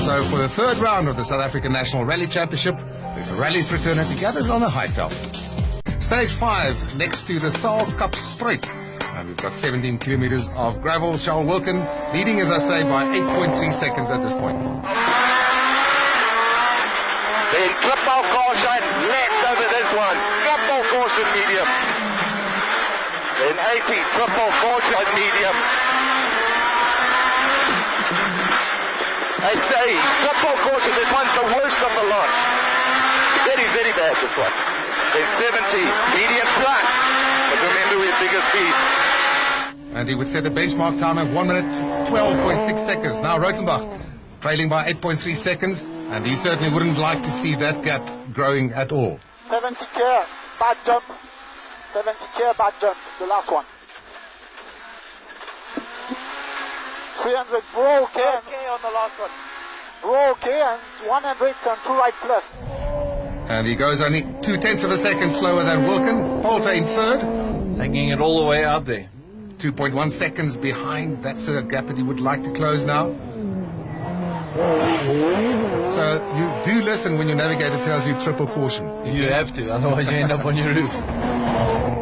So for the third round of the South African National Rally Championship, the rally fraternity gathers on the Highveld. Stage 5, next to the Salt Cup Straight. And we've got 17 kilometers of gravel. Charles Wilkin leading, as I say, by 8.3 seconds at this point. Then triple caution left over this one. Triple caution medium. Then 80, triple caution medium. I say, triple caution, this one's the worst of the lot. Very, very bad, this one. Then 70, medium plus. But remember, we're bigger speed. And he would set the benchmark time at 1 minute 12.6 seconds. Now Rotenbach trailing by 8.3 seconds, and he certainly wouldn't like to see that gap growing at all. 70 care, bad jump. 70 care, bad jump, the last one. 300 bro care on the last one. Bro care and 100 and 2 right plus. And he goes only 0.2 of a second slower than Wilkin. Poulter in third. Hanging it all the way out there. 2.1 seconds behind. That's a gap that he would like to close now. So you do listen when your navigator tells you triple caution. You have to, otherwise you end up on your roof.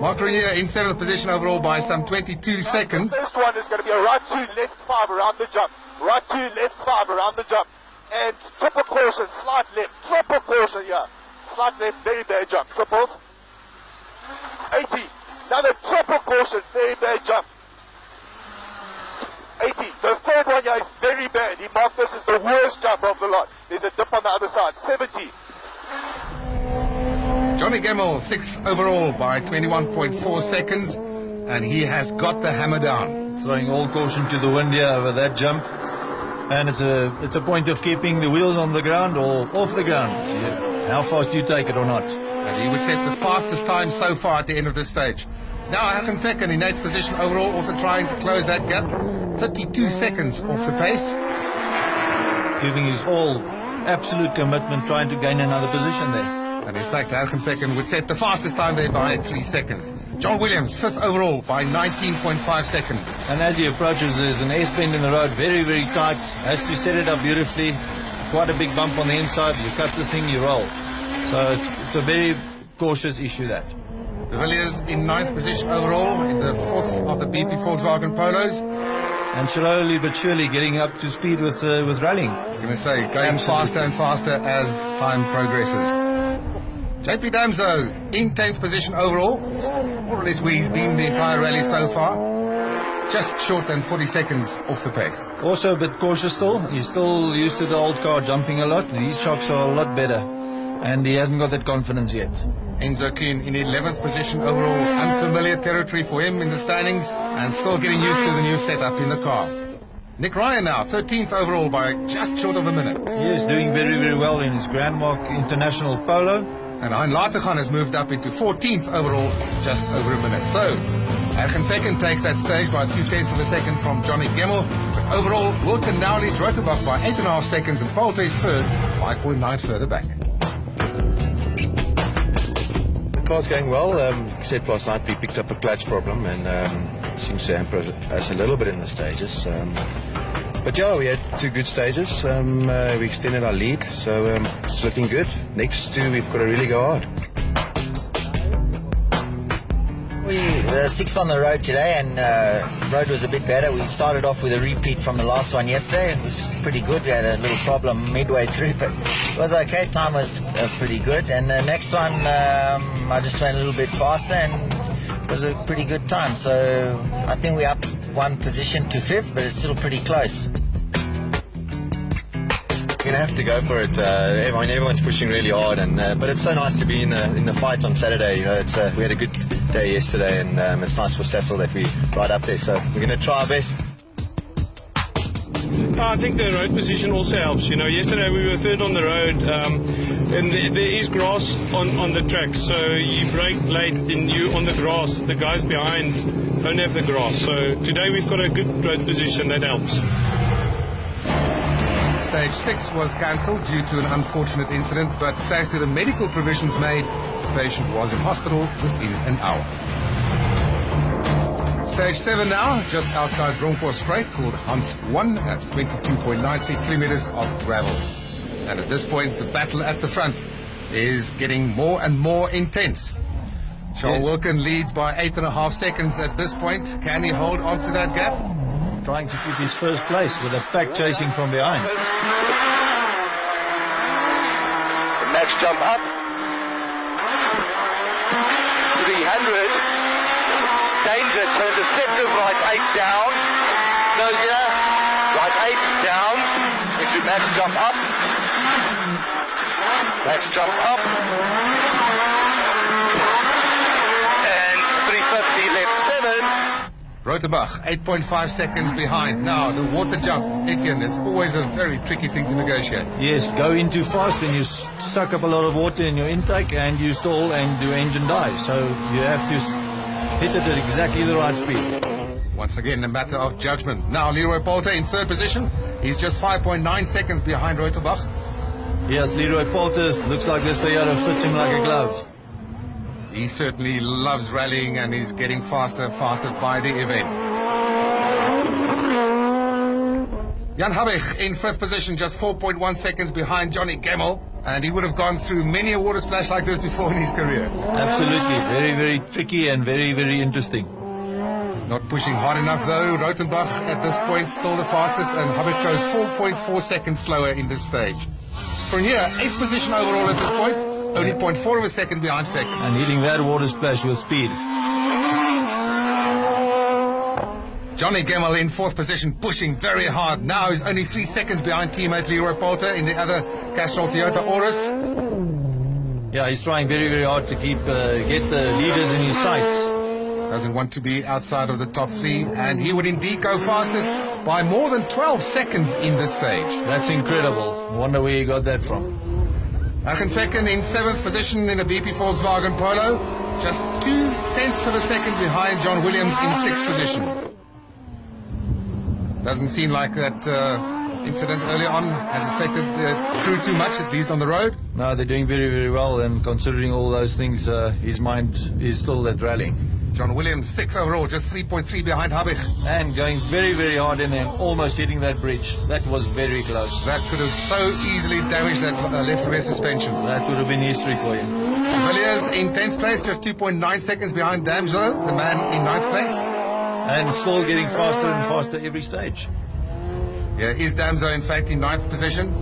Mark Renier in 7th position overall by some 22 seconds. The first one is going to be a right 2, left 5 around the jump. Right 2, left 5 around the jump. And triple caution, slight left. Triple caution, yeah. Slight left, very bad jump. Triples. 80. Another triple caution, very bad jump. 80. The third one here is very bad. He marked this as the worst jump of the lot. There's a dip on the other side. 70. Johnny Gemmell, 6th overall by 21.4 seconds. And he has got the hammer down. Throwing all caution to the wind here over that jump. And it's a point of keeping the wheels on the ground or off the ground. How fast do you take it or not? And he would set the fastest time so far at the end of this stage. Now Hencom Autobody in 8th position overall, also trying to close that gap. 32 seconds off the pace. Giving his all absolute commitment, trying to gain another position there. And in fact, Hencom Autobody would set the fastest time there by 3 seconds. John Williams, 5th overall by 19.5 seconds. And as he approaches, there's an S-bend in the road, very, very tight. Has to set it up beautifully. Quite a big bump on the inside. You cut the thing, you roll. So it's a very cautious issue, that. De Villiers in 9th position overall in the 4th of the BP Volkswagen Polos. And slowly but surely getting up to speed with rallying. I was going to say, going faster and faster as time progresses. JP Damso in 10th position overall. More or less where he's been the entire rally so far. Just short than 40 seconds off the pace. Also a bit cautious still. He's still used to the old car jumping a lot. These shocks are a lot better. And he hasn't got that confidence yet. Enzo Kuhn in 11th position overall. Unfamiliar territory for him in the standings and still getting used to the new setup in the car. Nick Ryan now, 13th overall by just short of a minute. He is doing very, very well in his Grandmark International Polo. And Hein Latergan has moved up into 14th overall, just over a minute. So, Hencom Autobody takes that stage by 0.2 of a second from Johnny Gemmell. But overall, Wilkin now leads Rotenbach by 8.5 seconds and Poulter is third, 5.9 further back. The car's going well, except last night we picked up a clutch problem and seems to hamper us a little bit in the stages. But yeah, we had 2 good stages. We extended our lead, so it's looking good. Next 2, we've got to really go hard. We were 6th on the road today, and the road was a bit better. We started off with a repeat from the last one yesterday. It was pretty good. We had a little problem midway through, but it was okay. Time was pretty good. And the next one, I just went a little bit faster, and it was a pretty good time. So I think we're up 1 position to 5th, but it's still pretty close. We're gonna have to go for it. Everyone's pushing really hard, and but it's so nice to be in the fight on Saturday. You know, we had a good day yesterday, and it's nice for Cecil that we ride up there. So we're gonna try our best. I think the road position also helps. You know, yesterday we were 3rd on the road, and there is grass on the track, so you brake late and you on the grass. The guys behind don't have the grass, so today we've got a good road position. That helps. Stage 6 was cancelled due to an unfortunate incident, but thanks to the medical provisions made, the patient was in hospital within an hour. Stage 7 now, just outside Bronkhorstspruit, called Hans 1. That's 22.93 kilometers of gravel. And at this point, the battle at the front is getting more and more intense. Charles Wilkin leads by 8.5 seconds at this point. Can he hold on to that gap? Trying to keep his first place with a pack chasing from behind. The max jump up. 300. Danger, turn deceptive, right 8 down. No here. Right 8 down. Into max jump up. Max jump up. And 350 left 7. Rothenbach, 8.5 seconds behind. Now, the water jump, Etienne, is always a very tricky thing to negotiate. Yes, go in too fast and you suck up a lot of water in your intake and you stall and do engine dive. So you have to hit it at exactly the right speed. Once again, a matter of judgment. Now, Leroy Polter in third position. He's just 5.9 seconds behind Rothenbach. Yes, Leroy Polter looks like this Toyota fits him like a glove. He certainly loves rallying and is getting faster and faster by the event. Jan Habig in fifth position, just 4.1 seconds behind Johnny Gemmell. And he would have gone through many a water splash like this before in his career. Absolutely. Very, very tricky and very, very interesting. Not pushing hard enough though. Rothenbach at this point still the fastest, and Habig goes 4.4 seconds slower in this stage. Fournier, 8th position overall at this point. Only 0.4 of a second behind Feck. And hitting that water splash with speed. Johnny Gemmell in 4th position, pushing very hard. Now he's only 3 seconds behind teammate Leroy Polter in the other Castrol Toyota Auris. Yeah, he's trying very, very hard to keep get the leaders in his sights. Doesn't want to be outside of the top 3, and he would indeed go fastest by more than 12 seconds in this stage. That's incredible. Wonder where he got that from. Arjen Fecken in 7th position in the BP Volkswagen Polo, just 0.2 of a second behind John Williams in 6th position. Doesn't seem like that incident early on has affected the crew too much, at least on the road. No, they're doing very, very well, and considering all those things, his mind is still at rallying. John Williams, 6th overall, just 3.3 behind Habig. And going very, very hard in there, almost hitting that bridge. That was very close. That could have so easily damaged that left rear suspension. That would have been history for him. Villiers in 10th place, just 2.9 seconds behind Damso, the man in 9th place. And still getting faster and faster every stage. Yeah, is Damso in fact in 9th position?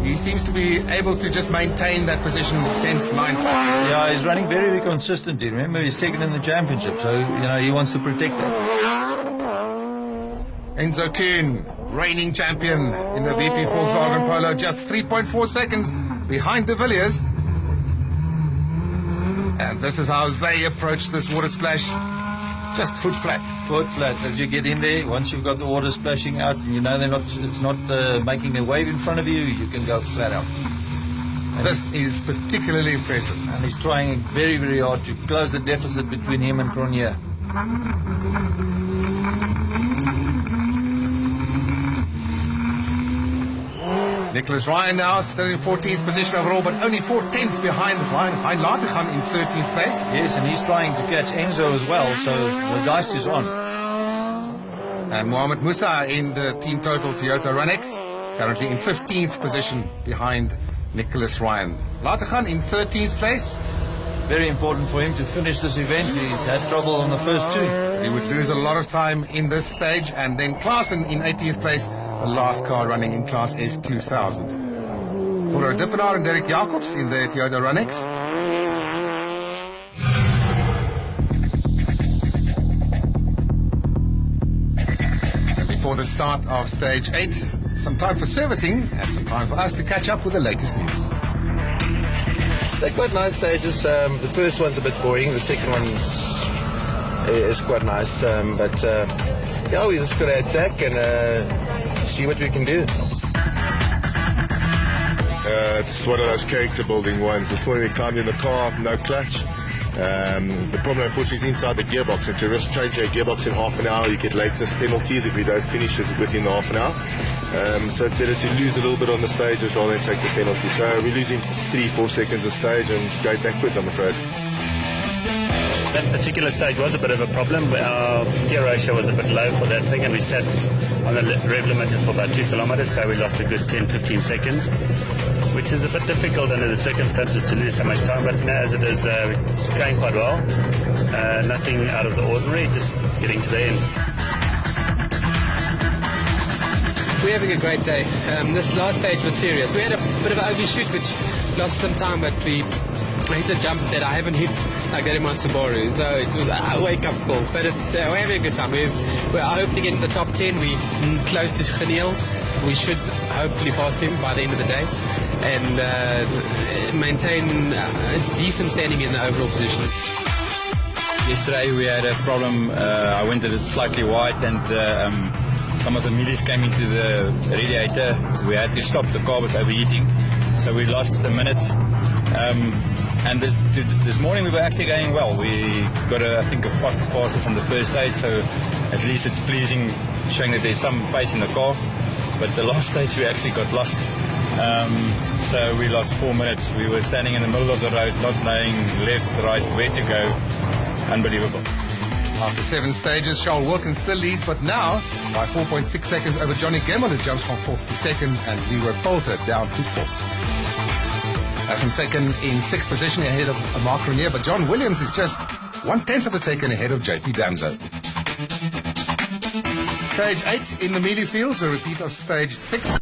He seems to be able to just maintain that position, 10th, 9th. Yeah, he's running very, very consistently. Remember, he's second in the championship, so, he wants to protect that. Enzo Kuhn, reigning champion in the BP Volkswagen Polo, just 3.4 seconds behind de Villiers. And this is how they approach this water splash. Just foot flat. Foot flat. As you get in there, once you've got the water splashing out, it's not making a wave in front of you, you can go flat out. And this is particularly impressive. And he's trying very, very hard to close the deficit between him and Cronje. Nicholas Ryan now still in 14th position overall, but only 4/10 behind Hein Lateghan in 13th place. Yes, and he's trying to catch Enzo as well, so the dice is on. And Mohamed Musa in the team total Toyota Runex, currently in 15th position behind Nicholas Ryan. Lateghan in 13th place. Very important for him to finish this event. He's had trouble on the first 2. He would lose a lot of time in this stage. And then Klaassen in 18th place, the last car running in Class S 2000. Puro Dippenaar and Derek Jacobs in the Toyota Runex. And before the start of stage 8, some time for servicing and some time for us to catch up with the latest news. They're quite nice stages. The first one's a bit boring. The second one is quite nice. But we just got to attack and see what we can do. It's one of those character building ones. This morning we climbed in the car, no clutch. The problem unfortunately is inside the gearbox, and to risk changing a gearbox in half an hour you get lateness penalties if we don't finish it within the half an hour. So it's better to lose a little bit on the stages rather than take the penalty. So we're losing 3-4 seconds a stage and going backwards, I'm afraid. that particular stage was a bit of a problem. Our gear ratio was a bit low for that thing, and we sat on the rev limiter for about 2 kilometers, so we lost a good 10-15 seconds, which is a bit difficult under the circumstances to lose so much time, but as it is, we're going quite well. Nothing out of the ordinary, just getting to the end. We're having a great day. This last stage was serious. We had a bit of an overshoot, which lost some time, but we hit a jump that I haven't hit like that in my Subaru. So it was a wake-up call. But we're having a good time. I hope to get in the top 10. We're close to Geniel. We should hopefully pass him by the end of the day and maintain a decent standing in the overall position. Yesterday we had a problem. I went a little slightly wide, and some of the millies came into the radiator. We had to stop. The car was overheating, so we lost a minute. And this morning we were actually going well. We got I think a 4th passes on the first stage, so at least it's pleasing, showing that there's some pace in the car. But the last stage we actually got lost. So we lost 4 minutes. We were standing in the middle of the road, not knowing left, right, where to go. Unbelievable. After 7 stages, Charles Wilkins still leads, but now by 4.6 seconds over Johnny Gemmell, who jumps from 4th to 2nd, and Leroy Poulter down to 4th. Adam Fecken in 6th position ahead of Mark Renier, but John Williams is just 1/10 of a second ahead of JP Damso. Stage 8 in the melee fields, a repeat of stage 6.